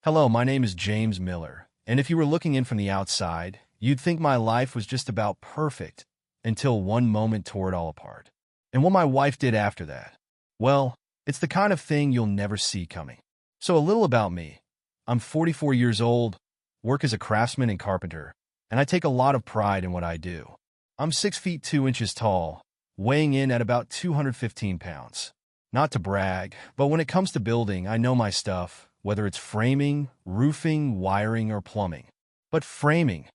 Hello, my name is James Miller, and if you were looking in from the outside, you'd think my life was just about perfect until one moment tore it all apart. And what my wife did after that, well, it's the kind of thing you'll never see coming. So a little about me. I'm 44 years old, work as a craftsman and carpenter, and I take a lot of pride in what I do. I'm 6 feet 2 inches tall, weighing in at about 215 pounds. Not to brag, but when it comes to building, I know my stuff, whether it's framing, roofing, wiring, or plumbing. But framing,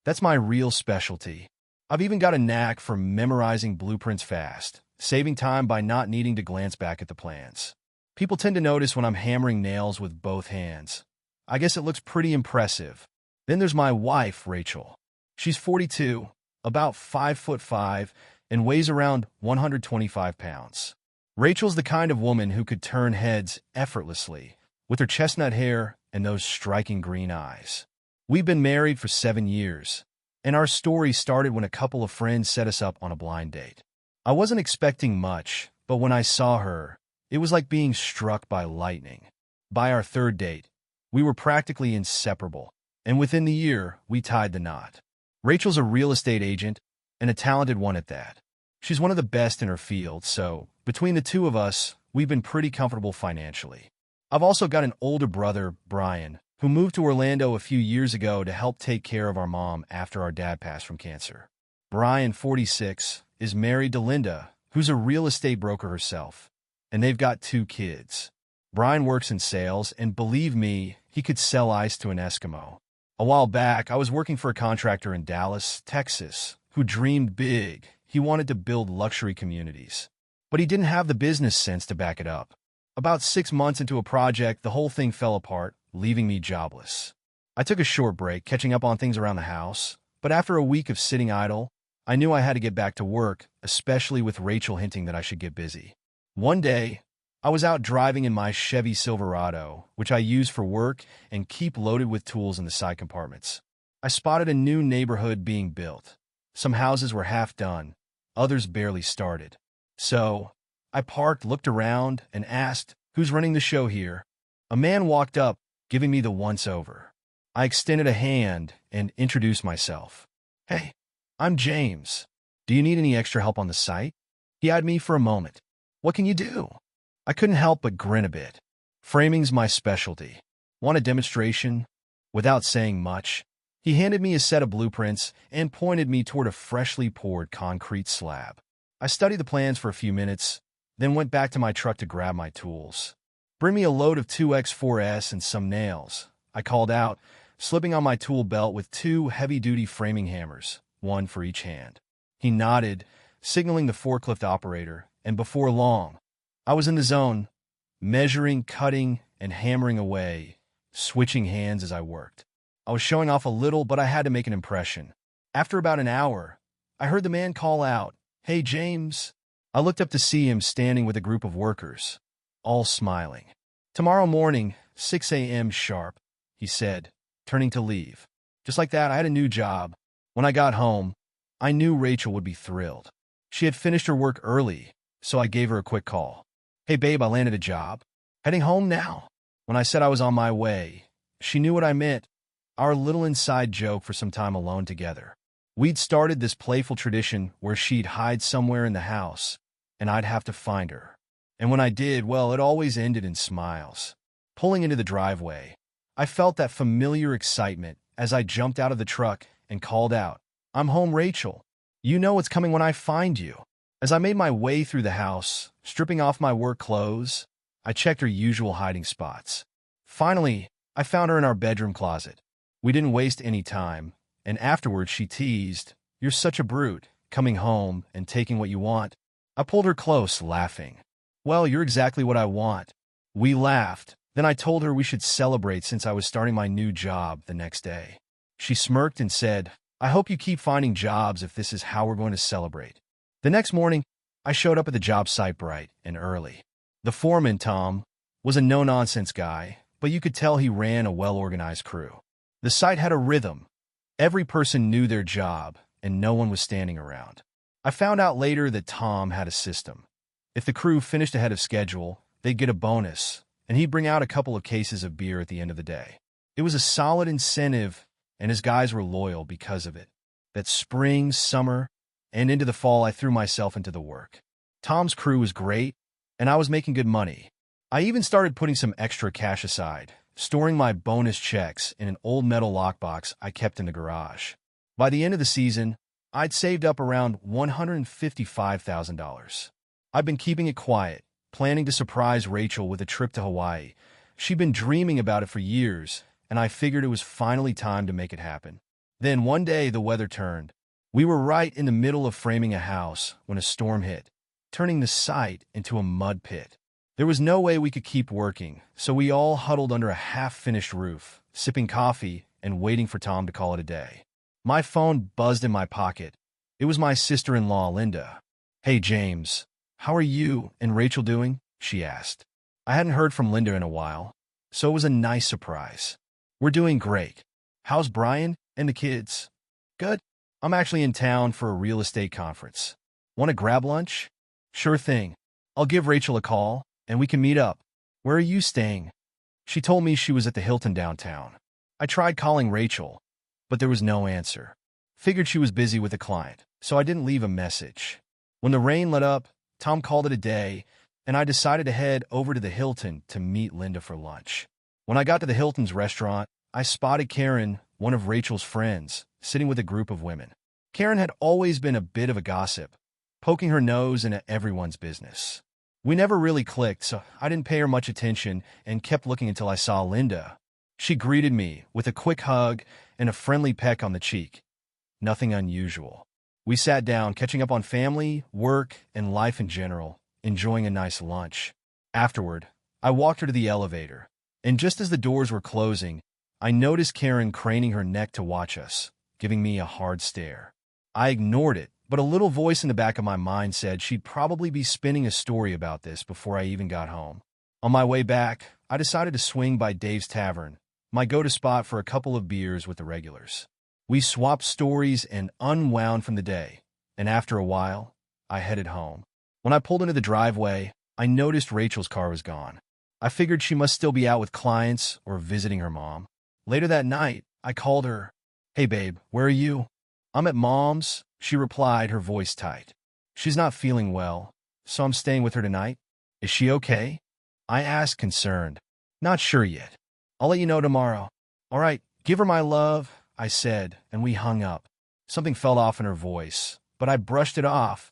that's my real specialty. I've even got a knack for memorizing blueprints fast, saving time by not needing to glance back at the plans. People tend to notice when I'm hammering nails with both hands. I guess it looks pretty impressive. Then there's my wife, Rachel. She's 42, about 5'5", and weighs around 125 pounds. Rachel's the kind of woman who could turn heads effortlessly, with her chestnut hair and those striking green eyes. We've been married for 7 years, and our story started when a couple of friends set us up on a blind date. I wasn't expecting much, but when I saw her, it was like being struck by lightning. By our third date, we were practically inseparable, and within the year, we tied the knot. Rachel's a real estate agent, and a talented one at that. She's one of the best in her field, so between the two of us, we've been pretty comfortable financially. I've also got an older brother, Brian, who moved to Orlando a few years ago to help take care of our mom after our dad passed from cancer. Brian, 46, is married to Linda, who's a real estate broker herself, and they've got 2 kids. Brian works in sales, and believe me, he could sell ice to an Eskimo. A while back, I was working for a contractor in Dallas, Texas, who dreamed big. He wanted to build luxury communities, but he didn't have the business sense to back it up. About 6 months into a project, the whole thing fell apart, leaving me jobless. I took a short break, catching up on things around the house, but after a week of sitting idle, I knew I had to get back to work, especially with Rachel hinting that I should get busy. One day, I was out driving in my Chevy Silverado, which I use for work and keep loaded with tools in the side compartments. I spotted a new neighborhood being built. Some houses were half done, others barely started. So, I parked, looked around, and asked, "Who's running the show here?" A man walked up, giving me the once-over. I extended a hand and introduced myself. "Hey, I'm James. Do you need any extra help on the site?" He eyed me for a moment. "What can you do?" I couldn't help but grin a bit. Framing's my specialty. Want a demonstration? Without saying much, he handed me a set of blueprints and pointed me toward a freshly poured concrete slab. I studied the plans for a few minutes, then went back to my truck to grab my tools. "Bring me a load of 2x4S and some nails," I called out, slipping on my tool belt with 2 heavy-duty framing hammers, one for each hand. He nodded, signaling the forklift operator, and before long, I was in the zone, measuring, cutting, and hammering away, switching hands as I worked. I was showing off a little, but I had to make an impression. After about an hour, I heard the man call out, "Hey, James." I looked up to see him standing with a group of workers, all smiling. "Tomorrow morning, 6 a.m. sharp," he said, turning to leave. Just like that, I had a new job. When I got home, I knew Rachel would be thrilled. She had finished her work early, so I gave her a quick call. "Hey, babe, I landed a job. Heading home now." When I said I was on my way, she knew what I meant. Our little inside joke for some time alone together. We'd started this playful tradition where she'd hide somewhere in the house, and I'd have to find her. And when I did, well, it always ended in smiles. Pulling into the driveway, I felt that familiar excitement as I jumped out of the truck and called out, "I'm home, Rachel. You know what's coming when I find you." As I made my way through the house, stripping off my work clothes, I checked her usual hiding spots. Finally, I found her in our bedroom closet. We didn't waste any time, and afterwards she teased, "You're such a brute, coming home and taking what you want." I pulled her close, laughing. "Well, you're exactly what I want." We laughed. Then I told her we should celebrate since I was starting my new job the next day. She smirked and said, "I hope you keep finding jobs if this is how we're going to celebrate." The next morning, I showed up at the job site bright and early. The foreman, Tom, was a no-nonsense guy, but you could tell he ran a well-organized crew. The site had a rhythm. Every person knew their job, and no one was standing around. I found out later that Tom had a system. If the crew finished ahead of schedule, they'd get a bonus, and he'd bring out a couple of cases of beer at the end of the day. It was a solid incentive, and his guys were loyal because of it. That spring, summer, and into the fall, I threw myself into the work. Tom's crew was great, and I was making good money. I even started putting some extra cash aside, storing my bonus checks in an old metal lockbox I kept in the garage. By the end of the season, I'd saved up around $155,000. I've been keeping it quiet, planning to surprise Rachel with a trip to Hawaii. She'd been dreaming about it for years, and I figured it was finally time to make it happen. Then one day the weather turned. We were right in the middle of framing a house when a storm hit, turning the site into a mud pit. There was no way we could keep working, so we all huddled under a half-finished roof, sipping coffee and waiting for Tom to call it a day. My phone buzzed in my pocket. It was my sister-in-law, Linda. "Hey, James, how are you and Rachel doing?" she asked. I hadn't heard from Linda in a while, so it was a nice surprise. "We're doing great. How's Brian and the kids?" "Good. I'm actually in town for a real estate conference. Want to grab lunch?" "Sure thing. I'll give Rachel a call, and we can meet up." "Where are you staying?" She told me she was at the Hilton downtown. I tried calling Rachel, but there was no answer. Figured she was busy with a client, so I didn't leave a message. When the rain let up, Tom called it a day, and I decided to head over to the Hilton to meet Linda for lunch. When I got to the Hilton's restaurant, I spotted Karen, one of Rachel's friends, sitting with a group of women. Karen had always been a bit of a gossip, poking her nose into everyone's business. We never really clicked, so I didn't pay her much attention and kept looking until I saw Linda. She greeted me with a quick hug and a friendly peck on the cheek. Nothing unusual. We sat down, catching up on family, work, and life in general, enjoying a nice lunch. Afterward, I walked her to the elevator, and just as the doors were closing, I noticed Karen craning her neck to watch us, giving me a hard stare. I ignored it, but a little voice in the back of my mind said she'd probably be spinning a story about this before I even got home. On my way back, I decided to swing by Dave's Tavern, my go-to spot for a couple of beers with the regulars. We swapped stories and unwound from the day, and after a while, I headed home. When I pulled into the driveway, I noticed Rachel's car was gone. I figured she must still be out with clients or visiting her mom. Later that night, I called her. "Hey babe, where are you?" "I'm at Mom's," she replied, her voice tight. "She's not feeling well, so I'm staying with her tonight." "Is she okay?" I asked, concerned. "Not sure yet. I'll let you know tomorrow." "All right, give her my love," I said, and we hung up. Something fell off in her voice, but I brushed it off,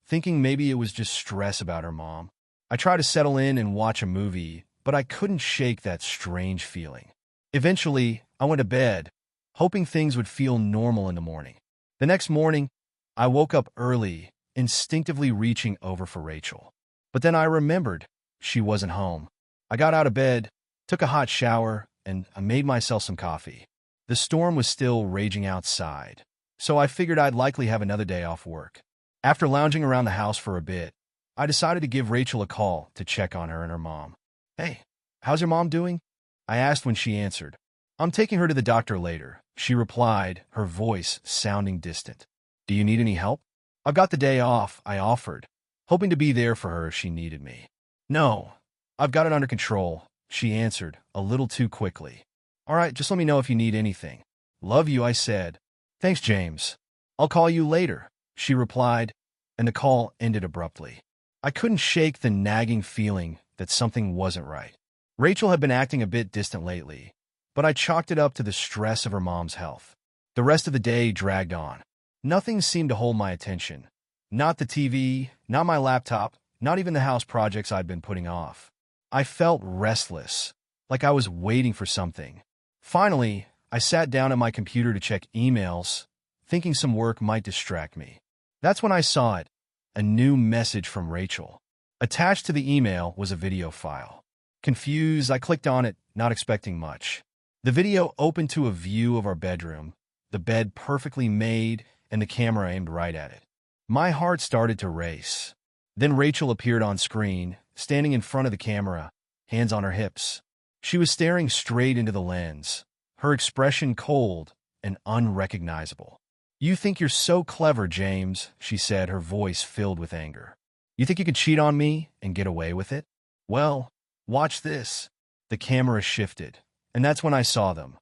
thinking maybe it was just stress about her mom. I tried to settle in and watch a movie, but I couldn't shake that strange feeling. Eventually, I went to bed, hoping things would feel normal in the morning. The next morning, I woke up early, instinctively reaching over for Rachel. But then I remembered she wasn't home. I got out of bed, took a hot shower, and I made myself some coffee. The storm was still raging outside, so I figured I'd likely have another day off work. After lounging around the house for a bit, I decided to give Rachel a call to check on her and her mom. "Hey, how's your mom doing?" I asked when she answered. "I'm taking her to the doctor later," she replied, her voice sounding distant. "Do you need any help?" "I've got the day off," I offered, hoping to be there for her if she needed me. "No, I've got it under control," she answered, a little too quickly. "All right, just let me know if you need anything." "Love you," I said. "Thanks, James. I'll call you later," she replied, and the call ended abruptly. I couldn't shake the nagging feeling that something wasn't right. Rachel had been acting a bit distant lately, but I chalked it up to the stress of her mom's health. The rest of the day dragged on. Nothing seemed to hold my attention. Not the TV, not my laptop, not even the house projects I'd been putting off. I felt restless, like I was waiting for something. Finally, I sat down at my computer to check emails, thinking some work might distract me. That's when I saw it, a new message from Rachel. Attached to the email was a video file. Confused, I clicked on it, not expecting much. The video opened to a view of our bedroom, the bed perfectly made and the camera aimed right at it. My heart started to race. Then Rachel appeared on screen, standing in front of the camera, hands on her hips. She was staring straight into the lens, her expression cold and unrecognizable. "You think you're so clever, James," she said, her voice filled with anger. "You think you could cheat on me and get away with it? Well, Watch this. The camera shifted, and that's when I saw them.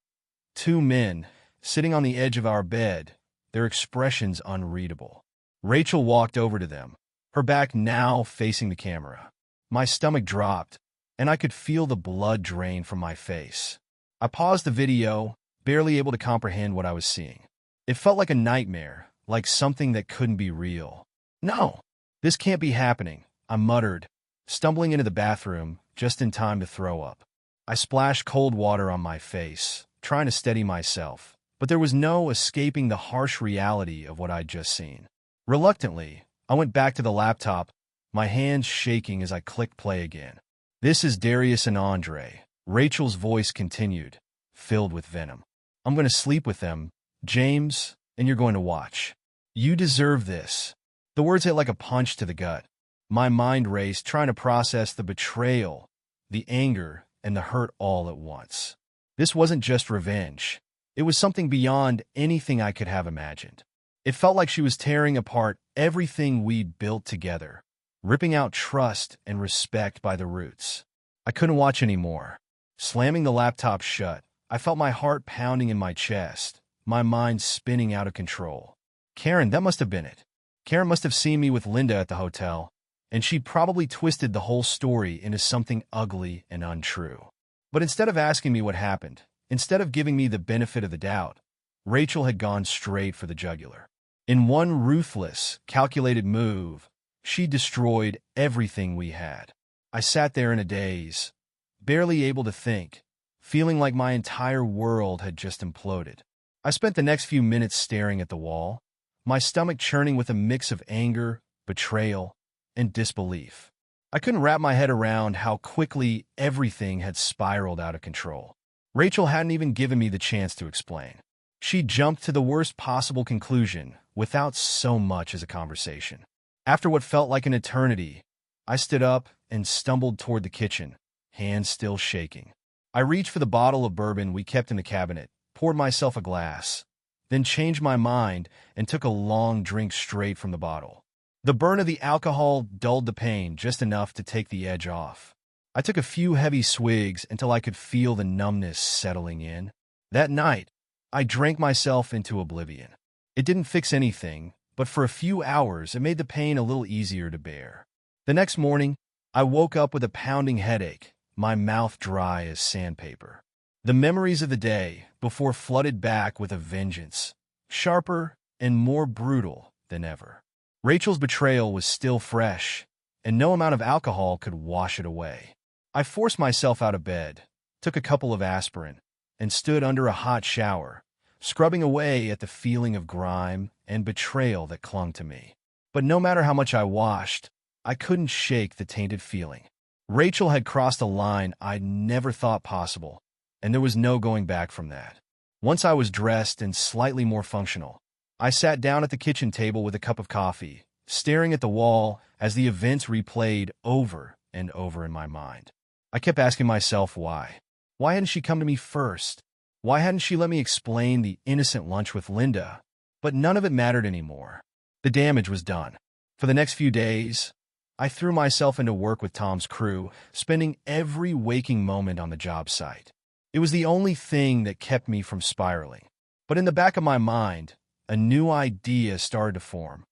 Two men, sitting on the edge of our bed, their expressions unreadable. Rachel walked over to them, her back now facing the camera. My stomach dropped, and I could feel the blood drain from my face. I paused the video, barely able to comprehend what I was seeing. It felt like a nightmare, like something that couldn't be real. No, this can't be happening, I muttered, stumbling into the bathroom just in time to throw up. I splashed cold water on my face, trying to steady myself, but there was no escaping the harsh reality of what I'd just seen. Reluctantly, I went back to the laptop, my hands shaking as I clicked play again. This is Darius and Andre. Rachel's voice continued, filled with venom. I'm going to sleep with them, James, and you're going to watch. You deserve this. The words hit like a punch to the gut. My mind raced, trying to process the betrayal, the anger, and the hurt all at once. This wasn't just revenge. It was something beyond anything I could have imagined. It felt like she was tearing apart everything we'd built together, ripping out trust and respect by the roots. I couldn't watch anymore. Slamming the laptop shut, I felt my heart pounding in my chest, my mind spinning out of control. Karen, that must have been it. Karen must have seen me with Linda at the hotel, and she'd probably twisted the whole story into something ugly and untrue. But instead of asking me what happened, instead of giving me the benefit of the doubt, Rachel had gone straight for the jugular. In one ruthless, calculated move, she destroyed everything we had. I sat there in a daze, barely able to think, feeling like my entire world had just imploded. I spent the next few minutes staring at the wall, my stomach churning with a mix of anger, betrayal, and disbelief. I couldn't wrap my head around how quickly everything had spiraled out of control. Rachel hadn't even given me the chance to explain. She jumped to the worst possible conclusion without so much as a conversation. After what felt like an eternity, I stood up and stumbled toward the kitchen, hands still shaking. I reached for the bottle of bourbon we kept in the cabinet, poured myself a glass, then changed my mind and took a long drink straight from the bottle. The burn of the alcohol dulled the pain just enough to take the edge off. I took a few heavy swigs until I could feel the numbness settling in. That night, I drank myself into oblivion. It didn't fix anything, but for a few hours it made the pain a little easier to bear. The next morning, I woke up with a pounding headache, my mouth dry as sandpaper. The memories of the day before flooded back with a vengeance, sharper and more brutal than ever. Rachel's betrayal was still fresh, and no amount of alcohol could wash it away. I forced myself out of bed, took a couple of aspirin, and stood under a hot shower, scrubbing away at the feeling of grime and betrayal that clung to me. But no matter how much I washed, I couldn't shake the tainted feeling. Rachel had crossed a line I'd never thought possible, and there was no going back from that. Once I was dressed and slightly more functional, I sat down at the kitchen table with a cup of coffee, staring at the wall as the events replayed over and over in my mind. I kept asking myself why. Why hadn't she come to me first? Why hadn't she let me explain the innocent lunch with Linda? But none of it mattered anymore. The damage was done. For the next few days, I threw myself into work with Tom's crew, spending every waking moment on the job site. It was the only thing that kept me from spiraling. But in the back of my mind, a new idea started to form.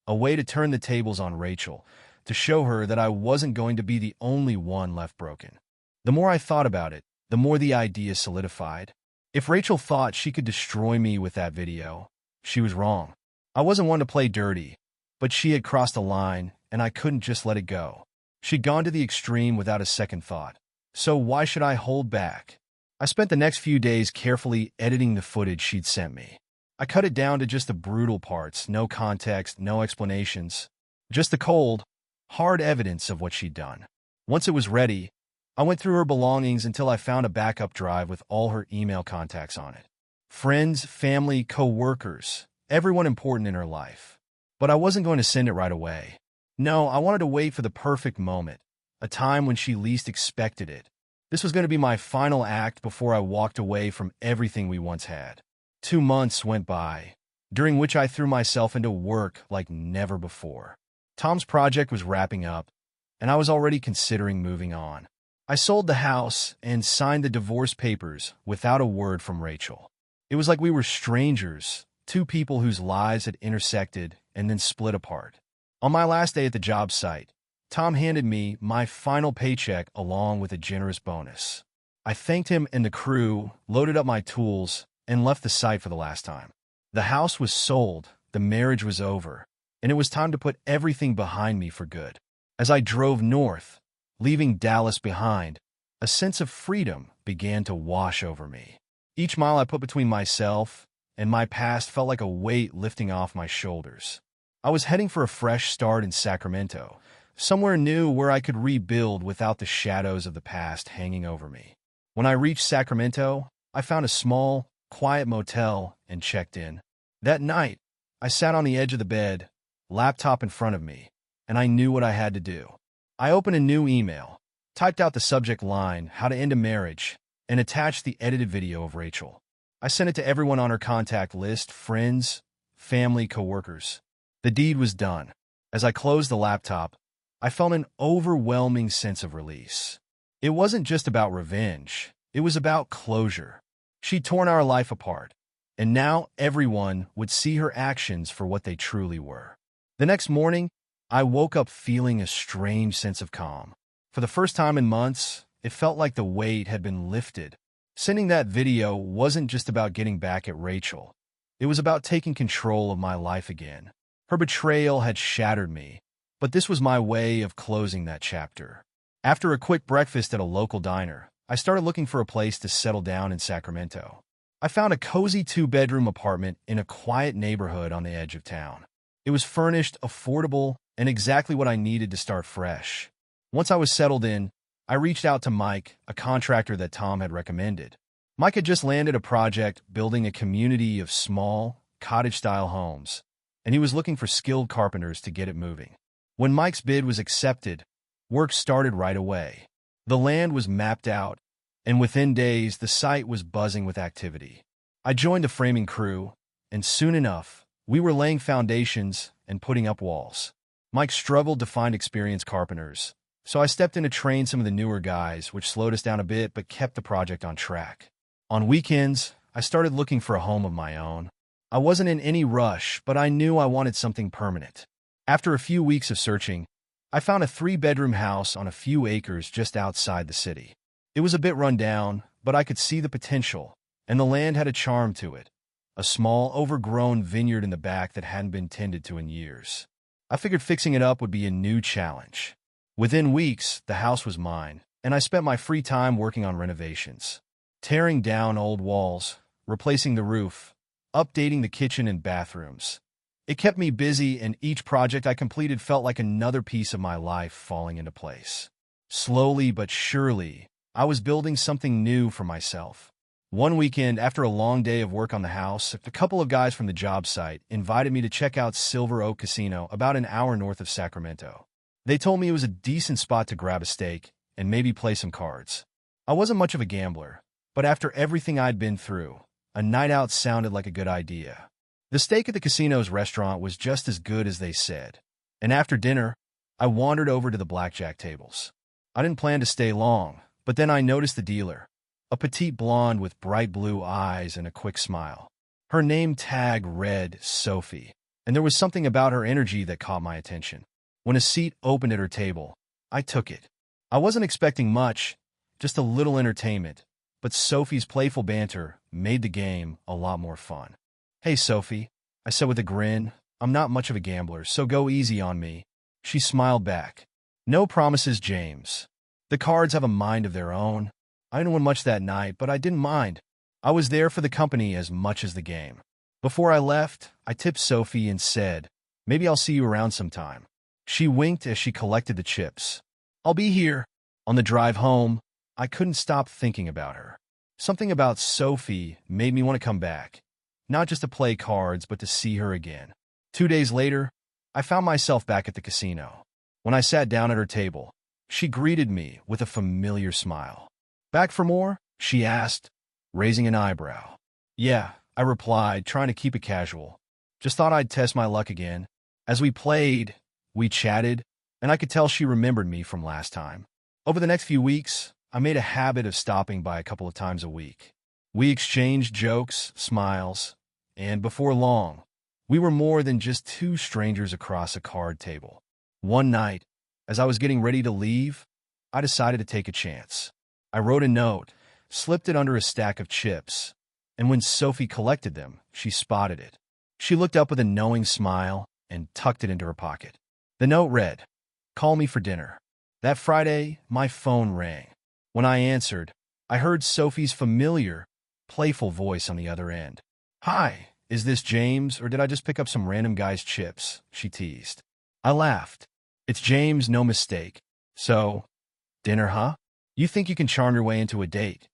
A way to turn the tables on Rachel, to show her that I wasn't going to be the only one left broken. The more I thought about it, the more the idea solidified. If Rachel thought she could destroy me with that video, she was wrong. I wasn't one to play dirty, but she had crossed a line, and I couldn't just let it go. She'd gone to the extreme without a second thought. So why should I hold back? I spent the next few days carefully editing the footage she'd sent me. I cut it down to just the brutal parts, no context, no explanations, just the cold, hard evidence of what she'd done. Once it was ready, I went through her belongings until I found a backup drive with all her email contacts on it. Friends, family, co-workers, everyone important in her life. But I wasn't going to send it right away. No, I wanted to wait for the perfect moment, a time when she least expected it. This was going to be my final act before I walked away from everything we once had. 2 months went by, during which I threw myself into work like never before. Tom's project was wrapping up, and I was already considering moving on. I sold the house and signed the divorce papers without a word from Rachel. It was like we were strangers, two people whose lives had intersected and then split apart. On my last day at the job site, Tom handed me my final paycheck along with a generous bonus. I thanked him and the crew, loaded up my tools, and left the site for the last time. The house was sold, the marriage was over, and it was time to put everything behind me for good. As I drove north, leaving Dallas behind, a sense of freedom began to wash over me. Each mile I put between myself and my past felt like a weight lifting off my shoulders. I was heading for a fresh start in Sacramento, somewhere new where I could rebuild without the shadows of the past hanging over me. When I reached Sacramento, I found a small, quiet motel and checked in. That night, I sat on the edge of the bed, laptop in front of me, and I knew what I had to do. I opened a new email, typed out the subject line, "How to End a Marriage," and attached the edited video of Rachel. I sent it to everyone on her contact list, friends, family, coworkers. The deed was done. As I closed the laptop, I felt an overwhelming sense of release. It wasn't just about revenge. It was about closure. She'd torn our life apart, and now everyone would see her actions for what they truly were. The next morning, I woke up feeling a strange sense of calm. For the first time in months, it felt like the weight had been lifted. Sending that video wasn't just about getting back at Rachel. It was about taking control of my life again. Her betrayal had shattered me, but this was my way of closing that chapter. After a quick breakfast at a local diner, I started looking for a place to settle down in Sacramento. I found a cozy 2-bedroom apartment in a quiet neighborhood on the edge of town. It was furnished, affordable, and exactly what I needed to start fresh. Once I was settled in, I reached out to Mike, a contractor that Tom had recommended. Mike had just landed a project building a community of small, cottage-style homes, and he was looking for skilled carpenters to get it moving. When Mike's bid was accepted, work started right away. The land was mapped out, and within days, the site was buzzing with activity. I joined the framing crew, and soon enough, we were laying foundations and putting up walls. Mike struggled to find experienced carpenters, so I stepped in to train some of the newer guys, which slowed us down a bit but kept the project on track. On weekends, I started looking for a home of my own. I wasn't in any rush, but I knew I wanted something permanent. After a few weeks of searching, I found a 3-bedroom house on a few acres just outside the city. It was a bit run down, but I could see the potential, and the land had a charm to it. A small, overgrown vineyard in the back that hadn't been tended to in years. I figured fixing it up would be a new challenge. Within weeks, the house was mine, and I spent my free time working on renovations. Tearing down old walls, replacing the roof, updating the kitchen and bathrooms. It kept me busy, and each project I completed felt like another piece of my life falling into place. Slowly but surely, I was building something new for myself. One weekend, after a long day of work on the house, a couple of guys from the job site invited me to check out Silver Oak Casino about an hour north of Sacramento. They told me it was a decent spot to grab a steak and maybe play some cards. I wasn't much of a gambler, but after everything I'd been through, a night out sounded like a good idea. The steak at the casino's restaurant was just as good as they said, and after dinner, I wandered over to the blackjack tables. I didn't plan to stay long, but then I noticed the dealer, a petite blonde with bright blue eyes and a quick smile. Her name tag read Sophie, and there was something about her energy that caught my attention. When a seat opened at her table, I took it. I wasn't expecting much, just a little entertainment, but Sophie's playful banter made the game a lot more fun. "Hey, Sophie," I said with a grin. "I'm not much of a gambler, so go easy on me." She smiled back. "No promises, James. The cards have a mind of their own." I didn't win much that night, but I didn't mind. I was there for the company as much as the game. Before I left, I tipped Sophie and said, "Maybe I'll see you around sometime." She winked as she collected the chips. "I'll be here." On the drive home, I couldn't stop thinking about her. Something about Sophie made me want to come back. Not just to play cards, but to see her again. 2 days later, I found myself back at the casino. When I sat down at her table, she greeted me with a familiar smile. "Back for more?" she asked, raising an eyebrow. "Yeah," I replied, trying to keep it casual. "Just thought I'd test my luck again." As we played, we chatted, and I could tell she remembered me from last time. Over the next few weeks, I made a habit of stopping by a couple of times a week. We exchanged jokes, smiles, and before long, we were more than just two strangers across a card table. One night, as I was getting ready to leave, I decided to take a chance. I wrote a note, slipped it under a stack of chips, and when Sophie collected them, she spotted it. She looked up with a knowing smile and tucked it into her pocket. The note read, "Call me for dinner." That Friday, my phone rang. When I answered, I heard Sophie's familiar, playful voice on the other end. "Hi, is this James, or did I just pick up some random guy's chips?" she teased. I laughed. "It's James, no mistake. So, dinner, huh? You think you can charm your way into a date?"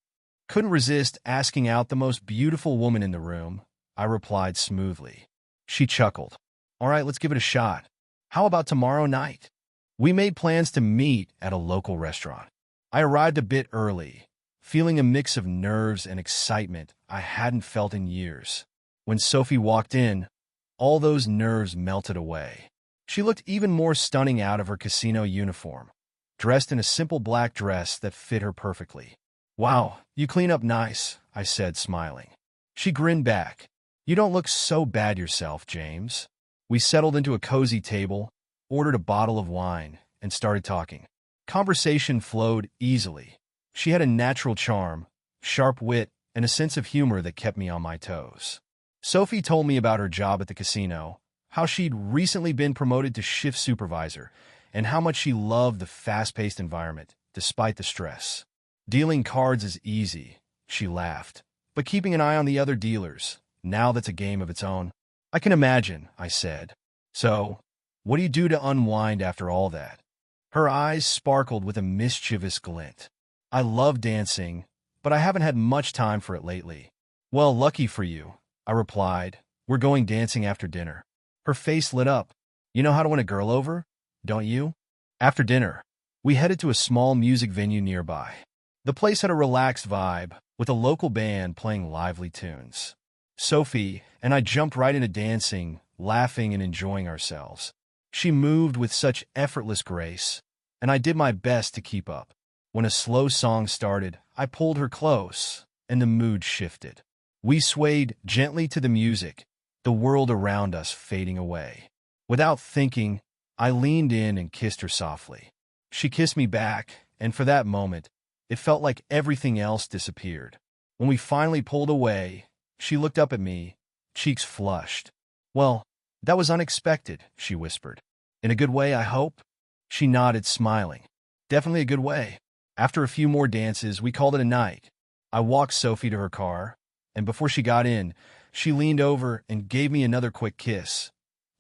Couldn't resist asking out the most beautiful woman in the room, I replied smoothly. She chuckled. "All right, let's give it a shot. How about tomorrow night?" We made plans to meet at a local restaurant. I arrived a bit early, feeling a mix of nerves and excitement I hadn't felt in years. When Sophie walked in, all those nerves melted away. She looked even more stunning out of her casino uniform, dressed in a simple black dress that fit her perfectly. "Wow, you clean up nice," I said, smiling. She grinned back. "You don't look so bad yourself, James." We settled into a cozy table, ordered a bottle of wine, and started talking. Conversation flowed easily. She had a natural charm, sharp wit, and a sense of humor that kept me on my toes. Sophie told me about her job at the casino, how she'd recently been promoted to shift supervisor, and how much she loved the fast-paced environment, despite the stress. "Dealing cards is easy," she laughed, "but keeping an eye on the other dealers, now that's a game of its own." "I can imagine," I said. "So, what do you do to unwind after all that?" Her eyes sparkled with a mischievous glint. "I love dancing, but I haven't had much time for it lately." "Well, lucky for you," I replied. "We're going dancing after dinner." Her face lit up. "You know how to win a girl over, don't you?" After dinner, we headed to a small music venue nearby. The place had a relaxed vibe, with a local band playing lively tunes. Sophie and I jumped right into dancing, laughing and enjoying ourselves. She moved with such effortless grace, and I did my best to keep up. When a slow song started, I pulled her close, and the mood shifted. We swayed gently to the music, the world around us fading away. Without thinking, I leaned in and kissed her softly. She kissed me back, and for that moment, it felt like everything else disappeared. When we finally pulled away, she looked up at me, cheeks flushed. "Well, that was unexpected," she whispered. "In a good way, I hope?" She nodded, smiling. "Definitely a good way." After a few more dances, we called it a night. I walked Sophie to her car, and before she got in, she leaned over and gave me another quick kiss,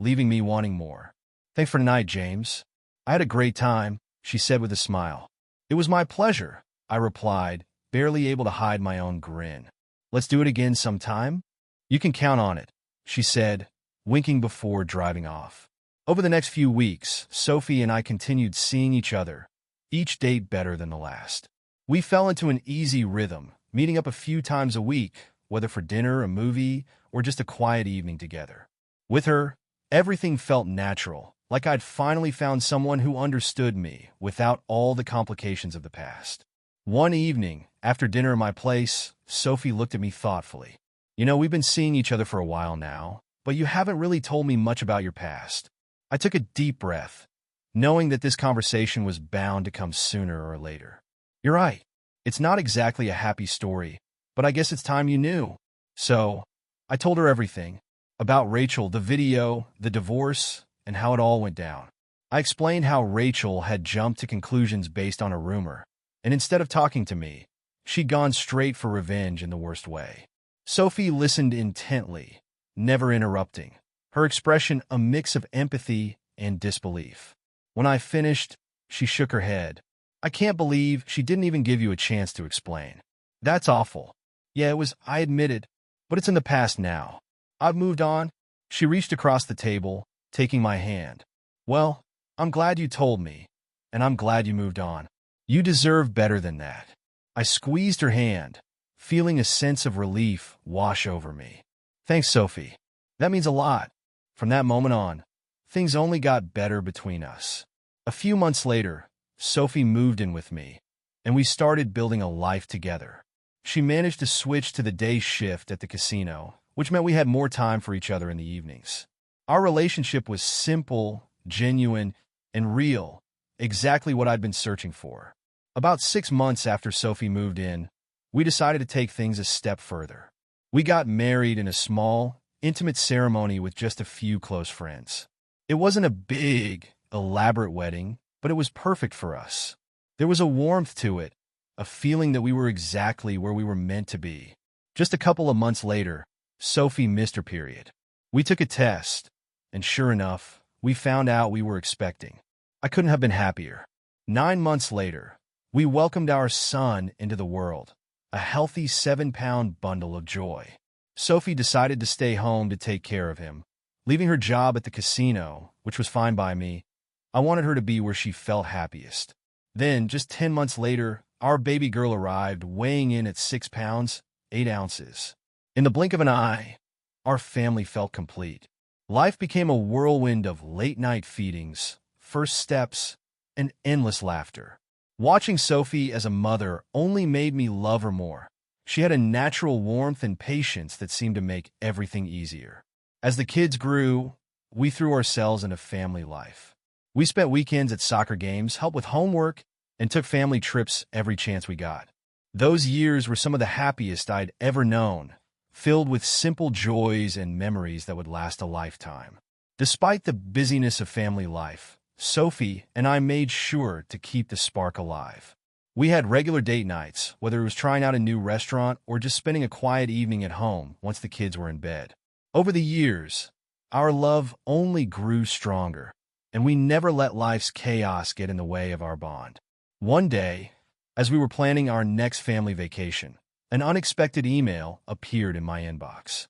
leaving me wanting more. "Thanks for tonight, James. I had a great time," she said with a smile. "It was my pleasure," I replied, barely able to hide my own grin. "Let's do it again sometime?" "You can count on it," she said, winking before driving off. Over the next few weeks, Sophie and I continued seeing each other, each date better than the last. We fell into an easy rhythm, meeting up a few times a week, whether for dinner, a movie, or just a quiet evening together. With her, everything felt natural, like I'd finally found someone who understood me without all the complications of the past. One evening, after dinner at my place, Sophie looked at me thoughtfully. "You know, we've been seeing each other for a while now, but you haven't really told me much about your past." I took a deep breath, knowing that this conversation was bound to come sooner or later. "You're right. It's not exactly a happy story, but I guess it's time you knew." So, I told her everything. About Rachel, the video, the divorce, and how it all went down. I explained how Rachel had jumped to conclusions based on a rumor, and instead of talking to me, she'd gone straight for revenge in the worst way. Sophie listened intently, never interrupting, her expression a mix of empathy and disbelief. When I finished, she shook her head. "I can't believe she didn't even give you a chance to explain." "That's awful." "Yeah, it was, I admitted, but it's in the past now. I've moved on." She reached across the table, taking my hand. "Well, I'm glad you told me, and I'm glad you moved on. You deserve better than that." I squeezed her hand, feeling a sense of relief wash over me. "Thanks, Sophie. That means a lot." From that moment on, things only got better between us. A few months later, Sophie moved in with me, and we started building a life together. She managed to switch to the day shift at the casino, which meant we had more time for each other in the evenings. Our relationship was simple, genuine, and real, exactly what I'd been searching for. About 6 months after Sophie moved in, we decided to take things a step further. We got married in a small, intimate ceremony with just a few close friends. It wasn't a big, elaborate wedding, but it was perfect for us. There was a warmth to it, a feeling that we were exactly where we were meant to be. Just a couple of months later, Sophie missed her period. We took a test, and sure enough, we found out we were expecting. I couldn't have been happier. 9 months later, we welcomed our son into the world, a healthy 7-pound bundle of joy. Sophie decided to stay home to take care of him, leaving her job at the casino, which was fine by me. I wanted her to be where she felt happiest. Then, just 10 months later, our baby girl arrived, weighing in at 6 pounds, 8 ounces. In the blink of an eye, our family felt complete. Life became a whirlwind of late-night feedings, first steps, and endless laughter. Watching Sophie as a mother only made me love her more. She had a natural warmth and patience that seemed to make everything easier. As the kids grew, we threw ourselves into family life. We spent weekends at soccer games, helped with homework, and took family trips every chance we got. Those years were some of the happiest I'd ever known, filled with simple joys and memories that would last a lifetime. Despite the busyness of family life, Sophie and I made sure to keep the spark alive. We had regular date nights, whether it was trying out a new restaurant or just spending a quiet evening at home once the kids were in bed. Over the years, our love only grew stronger, and we never let life's chaos get in the way of our bond. One day, as we were planning our next family vacation, an unexpected email appeared in my inbox.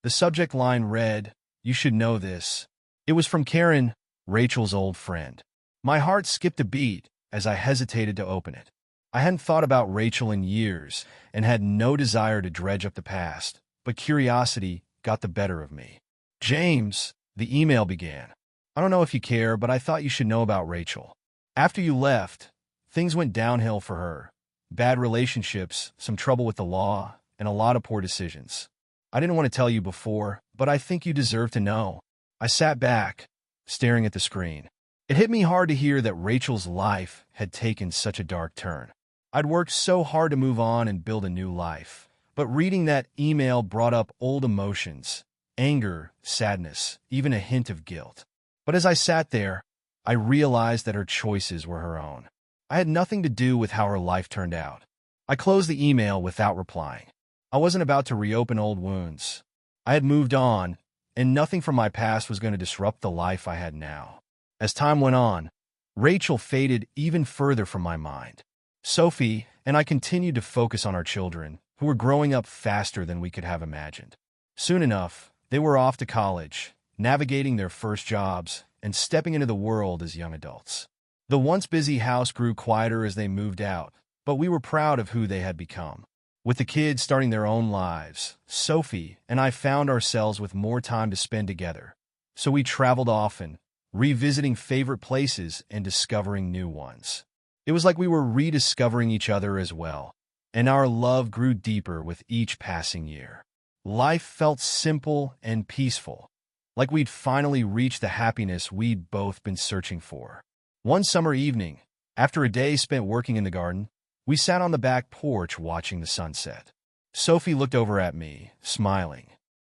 The subject line read, "You should know this." It was from Karen, Rachel's old friend. My heart skipped a beat as I hesitated to open it. I hadn't thought about Rachel in years and had no desire to dredge up the past, but curiosity got the better of me. "James," the email began, "I don't know if you care, but I thought you should know about Rachel. After you left, things went downhill for her. Bad relationships, some trouble with the law, and a lot of poor decisions. I didn't want to tell you before, but I think you deserve to know." I sat back, staring at the screen. It hit me hard to hear that Rachel's life had taken such a dark turn. I'd worked so hard to move on and build a new life, but reading that email brought up old emotions, anger, sadness, even a hint of guilt. But as I sat there, I realized that her choices were her own. I had nothing to do with how her life turned out. I closed the email without replying. I wasn't about to reopen old wounds. I had moved on, and nothing from my past was going to disrupt the life I had now. As time went on, Rachel faded even further from my mind. Sophie and I continued to focus on our children, who were growing up faster than we could have imagined. Soon enough, they were off to college, navigating their first jobs, and stepping into the world as young adults. The once busy house grew quieter as they moved out, but we were proud of who they had become. With the kids starting their own lives, Sophie and I found ourselves with more time to spend together. So we traveled often, revisiting favorite places and discovering new ones. It was like we were rediscovering each other as well, and our love grew deeper with each passing year. Life felt simple and peaceful, like we'd finally reached the happiness we'd both been searching for. One summer evening, after a day spent working in the garden, we sat on the back porch watching the sunset. Sophie looked over at me, smiling.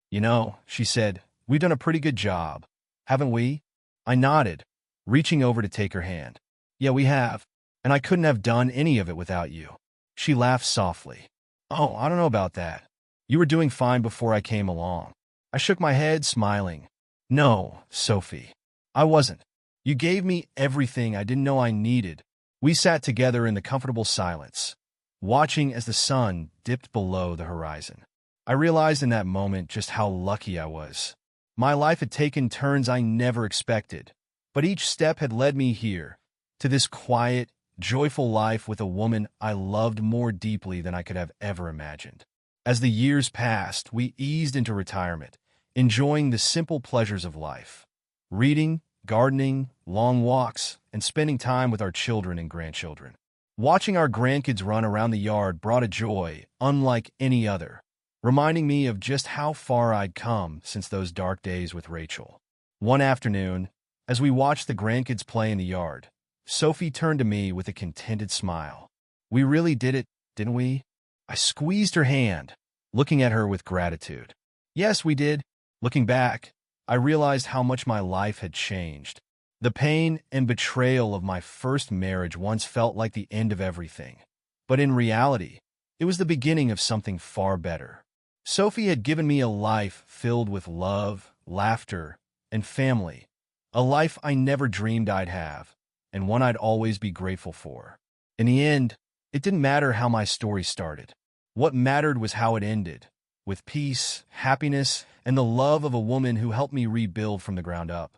"You know," she said, "we've done a pretty good job, haven't we?" I nodded, reaching over to take her hand. "Yeah, we have, and I couldn't have done any of it without you." She laughed softly. "Oh, I don't know about that. You were doing fine before I came along." I shook my head, smiling. "No, Sophie, I wasn't. You gave me everything I didn't know I needed." We sat together in the comfortable silence, watching as the sun dipped below the horizon. I realized in that moment just how lucky I was. My life had taken turns I never expected, but each step had led me here, to this quiet, joyful life with a woman I loved more deeply than I could have ever imagined. As the years passed, we eased into retirement, enjoying the simple pleasures of life. Reading, gardening, long walks, and spending time with our children and grandchildren. Watching our grandkids run around the yard brought a joy unlike any other, reminding me of just how far I'd come since those dark days with Rachel. One afternoon, as we watched the grandkids play in the yard, Sophie turned to me with a contented smile. "We really did it, didn't we?" I squeezed her hand, looking at her with gratitude. "Yes, we did." Looking back, I realized how much my life had changed. The pain and betrayal of my first marriage once felt like the end of everything. But in reality, it was the beginning of something far better. Sophie had given me a life filled with love, laughter, and family. A life I never dreamed I'd have, and one I'd always be grateful for. In the end, it didn't matter how my story started. What mattered was how it ended, with peace, happiness, and the love of a woman who helped me rebuild from the ground up.